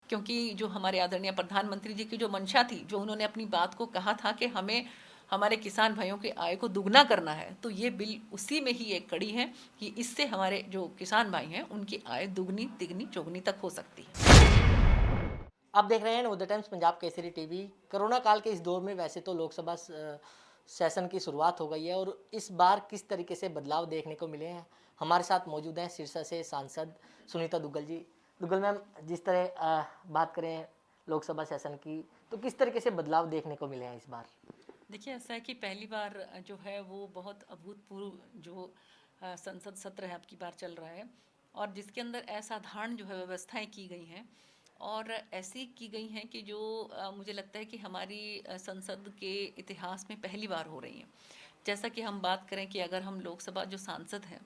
क्योंकि जो हमारे आदरणीय प्रधानमंत्री जी की जो मंशा थी, जो उन्होंने अपनी बात को कहा था कि हमें हमारे किसान भाइयों की आय को दुगना करना है, तो ये बिल उसी में ही एक कड़ी है कि इससे हमारे जो किसान भाई हैं उनकी आय दुगनी तिगनी चौगनी तक हो सकती है। आप देख रहे हैं Navodaya times Punjab Kesari TV. Corona काल के इस दौर में वैसे तो लोकसभा सेशन की शुरुआत हो गई है और इस बार किस तरीके से बदलाव देखने को मिले हैं, हमारे साथ मौजूद हैं सिरसा से सांसद सुनीता दुग्गल जी। दुग्गल मैम, जिस तरह बात करें लोकसभा सेशन की, तो किस तरीके से बदलाव देखने को मिले हैं इस बार? देखिए, ऐसा है कि पहली बार जो है वो बहुत अभूतपूर्व जो संसद सत्र है अब की बार चल रहा है, और जिसके अंदर असाधारण जो है व्यवस्थाएं की गई हैं, और ऐसी की गई हैं कि जो मुझे लगता है कि हमारी संसद के इतिहास में पहली बार हो रही हैं। जैसा कि हम बात करें कि अगर हम लोकसभा जो सांसद हैं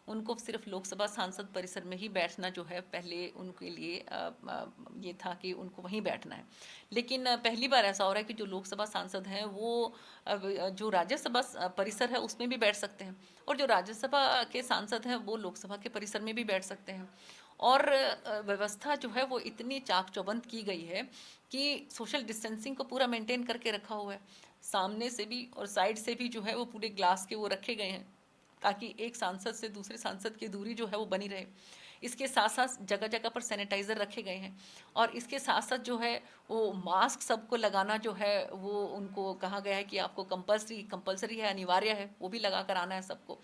उनको सिर्फ लोकसभा सांसद परिसर में ही बैठना जो है, पहले उनके लिए ये था कि उनको वहीं बैठना है, लेकिन पहली बार ऐसा हो रहा है कि जो लोकसभा सांसद हैं वो जो राज्यसभा परिसर है उसमें भी बैठ सकते हैं, और जो राज्यसभा के सांसद हैं वो लोकसभा के परिसर में भी बैठ सकते हैं। और व्यवस्था जो है वो इतनी चाक चौबंद की गई है कि सोशल डिस्टेंसिंग को पूरा मेंटेन करके रखा हुआ है। सामने से भी और साइड से भी जो है वो पूरे ग्लास के वो रखे गए हैं, ताकि एक सांसद से दूसरे सांसद की दूरी जो है वो बनी रहे। इसके साथ साथ जगह जगह पर सैनिटाइज़र रखे गए हैं, और इसके साथ साथ जो है वो मास्क सबको लगाना जो है वो उनको कहा गया है कि आपको कंपलसरी है, अनिवार्य है, वो भी लगा कर आना है सबको।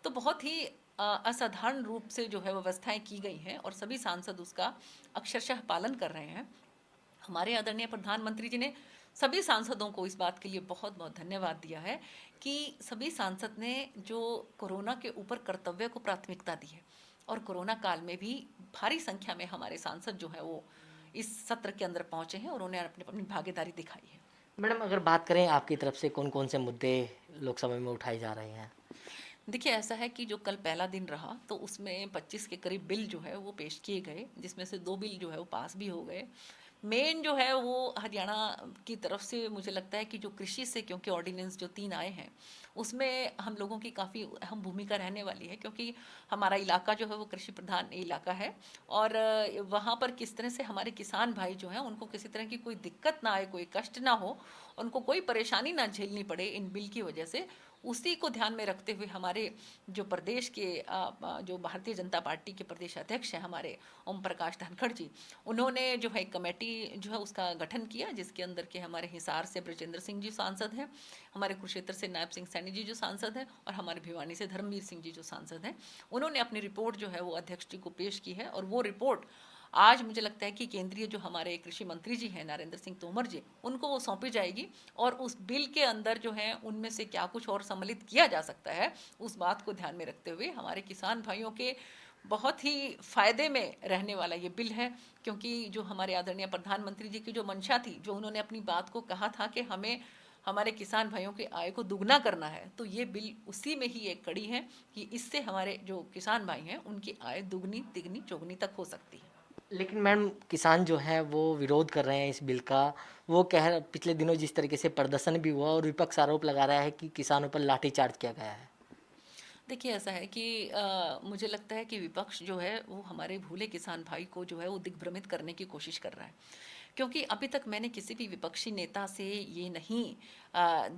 तो बहुत ही असाधारण रूप से जो है व्यवस्थाएं की गई हैं, और सभी सांसद उसका अक्षरशः पालन कर रहे हैं। हमारे आदरणीय प्रधानमंत्री जी ने सभी सांसदों को इस बात के लिए बहुत बहुत धन्यवाद दिया है कि सभी सांसद ने जो कोरोना के ऊपर कर्तव्य को प्राथमिकता दी है, और कोरोना काल में भी भारी संख्या में हमारे सांसद जो है वो इस सत्र के अंदर पहुंचे हैं और उन्होंने अपनी अपनी भागीदारी दिखाई है। मैडम, अगर बात करें आपकी तरफ से कौन कौन से मुद्दे लोकसभा में उठाए जा रहे हैं? देखिए, ऐसा है कि जो कल पहला दिन रहा तो उसमें 25 के करीब बिल जो है वो पेश किए गए, जिसमें से 2 बिल जो है वो पास भी हो गए। मेन जो है वो हरियाणा की तरफ से मुझे लगता है कि जो कृषि से, क्योंकि ऑर्डिनेंस जो 3 आए हैं उसमें हम लोगों की काफ़ी अहम भूमिका रहने वाली है, क्योंकि हमारा इलाका जो है वो कृषि प्रधान इलाका है, और वहाँ पर किस तरह से हमारे किसान भाई जो हैं उनको किसी तरह की कोई दिक्कत ना आए, कोई कष्ट ना हो, उनको कोई परेशानी ना झेलनी पड़े इन बिल की वजह से, उसी को ध्यान में रखते हुए हमारे जो प्रदेश के जो भारतीय जनता पार्टी के प्रदेश अध्यक्ष हैं हमारे ओम प्रकाश धनखड़ जी, उन्होंने जो है कमेटी जो है उसका गठन किया, जिसके अंदर के हमारे हिसार से ब्रजेंद्र सिंह जी सांसद हैं, हमारे कुरुक्षेत्र से नायब सिंह सैनी जी जो सांसद हैं, और हमारे भिवानी से धर्मवीर सिंह जी जो सांसद हैं। उन्होंने अपनी रिपोर्ट जो है वो अध्यक्ष जी को पेश की है, और वो रिपोर्ट आज मुझे लगता है कि केंद्रीय जो हमारे कृषि मंत्री जी हैं नरेंद्र सिंह तोमर जी, उनको वो सौंपी जाएगी, और उस बिल के अंदर जो है उनमें से क्या कुछ और सम्मिलित किया जा सकता है उस बात को ध्यान में रखते हुए हमारे किसान भाइयों के बहुत ही फायदे में रहने वाला ये बिल है। क्योंकि जो हमारे आदरणीय प्रधानमंत्री जी की जो मंशा थी, जो उन्होंने अपनी बात को कहा था कि हमें हमारे किसान भाइयों की आय को दुगना करना है, तो ये बिल उसी में ही एक कड़ी है कि इससे हमारे जो किसान भाई हैं उनकी आय दुगनी तिगनी चौगनी तक हो सकती है। लेकिन मैम, किसान जो है वो विरोध कर रहे हैं इस बिल का। वो पिछले दिनों जिस तरीके से प्रदर्शन भी हुआ और विपक्ष आरोप लगा रहा है कि किसानों पर लाठीचार्ज किया गया है। देखिए, ऐसा है कि मुझे लगता है कि विपक्ष जो है वो हमारे भूले किसान भाई को जो है वो दिग्भ्रमित करने की कोशिश कर रहा है, क्योंकि अभी तक मैंने किसी भी विपक्षी नेता से ये नहीं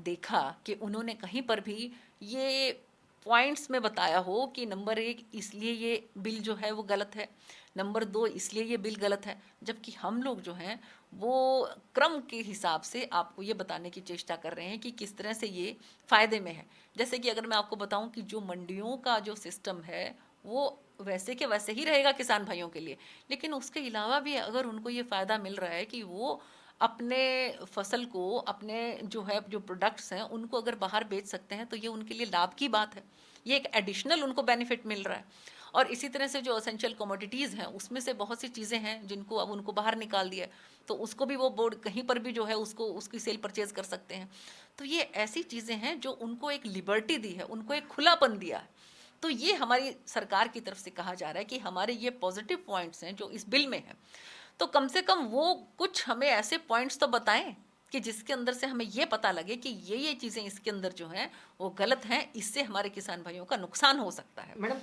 देखा कि उन्होंने कहीं पर भी ये पॉइंट्स में बताया हो कि नंबर 1 इसलिए ये बिल जो है वो गलत है, नंबर 2 इसलिए ये बिल गलत है, जबकि हम लोग जो हैं वो क्रम के हिसाब से आपको ये बताने की चेष्टा कर रहे हैं कि किस तरह से ये फ़ायदे में है। जैसे कि अगर मैं आपको बताऊं कि जो मंडियों का जो सिस्टम है वो वैसे के वैसे ही रहेगा किसान भाइयों के लिए, लेकिन उसके अलावा भी अगर उनको ये फ़ायदा मिल रहा है कि वो अपने फसल को, अपने जो है जो प्रोडक्ट्स हैं उनको अगर बाहर बेच सकते हैं, तो ये उनके लिए लाभ की बात है, ये एक एडिशनल उनको बेनिफिट मिल रहा है। और इसी तरह से जो असेंशियल कमोडिटीज़ हैं उसमें से बहुत सी चीज़ें हैं जिनको अब उनको बाहर निकाल दिया है, तो उसको भी वो बोर्ड कहीं पर भी जो है उसको उसकी सेल परचेज कर सकते हैं। तो ये ऐसी चीज़ें हैं जो उनको एक लिबर्टी दी है, उनको एक खुलापन दिया है। तो ये हमारी सरकार की तरफ से कहा जा रहा है कि हमारे ये पॉजिटिव पॉइंट्स हैं जो इस बिल में हैं, तो कम से कम वो कुछ हमें ऐसे पॉइंट्स तो बताएं कि जिसके अंदर से हमें ये पता लगे कि ये चीज़ें इसके अंदर जो हैं वो गलत हैं, इससे हमारे किसान भाइयों का नुकसान हो सकता है। मैडम,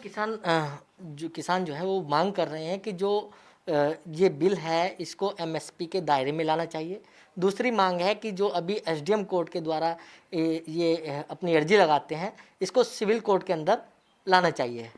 किसान जो है वो मांग कर रहे हैं कि जो ये बिल है इसको एमएसपी के दायरे में लाना चाहिए। दूसरी मांग है कि जो अभी एसडीएम कोर्ट के द्वारा ये अपनी अर्जी लगाते हैं, इसको सिविल कोर्ट के अंदर लाना चाहिए।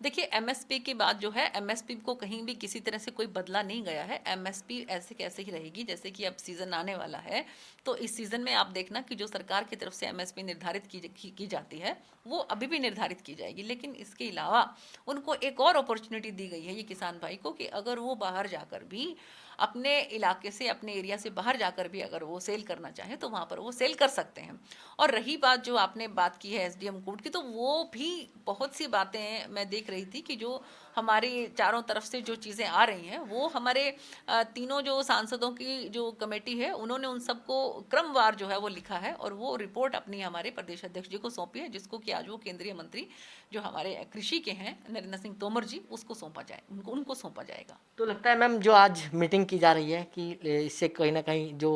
देखिए, एमएसपी की बात जो है, एमएसपी को कहीं भी किसी तरह से कोई बदला नहीं गया है। एमएसपी ऐसे कैसे ही रहेगी। जैसे कि अब सीज़न आने वाला है, तो इस सीज़न में आप देखना कि जो सरकार की तरफ से एमएसपी निर्धारित की जाती है, वो अभी भी निर्धारित की जाएगी। लेकिन इसके अलावा उनको एक और अपॉर्चुनिटी दी गई है ये किसान भाई को, कि अगर वो बाहर जाकर भी अपने इलाके से, अपने एरिया से बाहर जाकर भी अगर वो सेल करना चाहें तो वहाँ पर वो सेल कर सकते हैं। और रही बात जो आपने बात की है एसडीएम कोर्ट की, तो वो भी बहुत सी बातें मैं देख रही थी कि जो हमारी चारों तरफ से जो चीज़ें आ रही हैं, वो हमारे तीनों जो सांसदों की जो कमेटी है, उन्होंने उन सबको क्रमवार जो है वो लिखा है और वो रिपोर्ट अपनी हमारे प्रदेश अध्यक्ष जी को सौंपी है, जिसको कि आज वो केंद्रीय मंत्री जो हमारे कृषि के हैं नरेंद्र सिंह तोमर जी, उसको सौंपा जाए, उनको सौंपा जाएगा। तो लगता है मैम जो आज मीटिंग की जा रही है कि इससे कहीं ना कहीं जो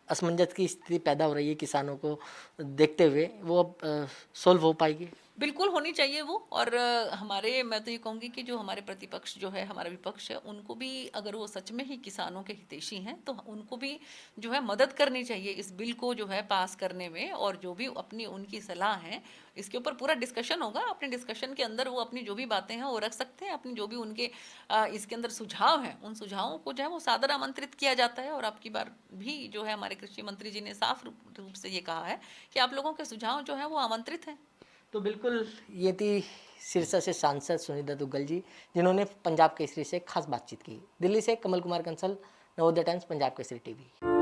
असमंजस की स्थिति पैदा हो रही है किसानों को देखते हुए, वो अब सोल्व हो पाएगी। बिल्कुल होनी चाहिए वो। और हमारे, मैं तो ये कहूँगी कि जो हमारे प्रतिपक्ष जो है, हमारा विपक्ष है, उनको भी अगर वो सच में ही किसानों के हितैषी हैं तो उनको भी जो है मदद करनी चाहिए इस बिल को जो है पास करने में। और जो भी अपनी उनकी सलाह है, इसके ऊपर पूरा डिस्कशन होगा। अपने डिस्कशन के अंदर वो अपनी जो भी बातें हैं वो रख सकते हैं। अपनी जो भी उनके इसके अंदर सुझाव हैं, उन सुझावों को जो है वो सादर आमंत्रित किया जाता है। और आपकी बार भी जो है हमारे कृषि मंत्री जी ने साफ रूप से ये कहा है कि आप लोगों के सुझाव जो है वो आमंत्रित हैं। तो बिल्कुल ये थी सिरसा से सांसद सुनीता दुग्गल जी, जिन्होंने पंजाब केसरी से खास बातचीत की। दिल्ली से कमल कुमार कंसल, नवोदय टाइम्स, पंजाब केसरी टीवी।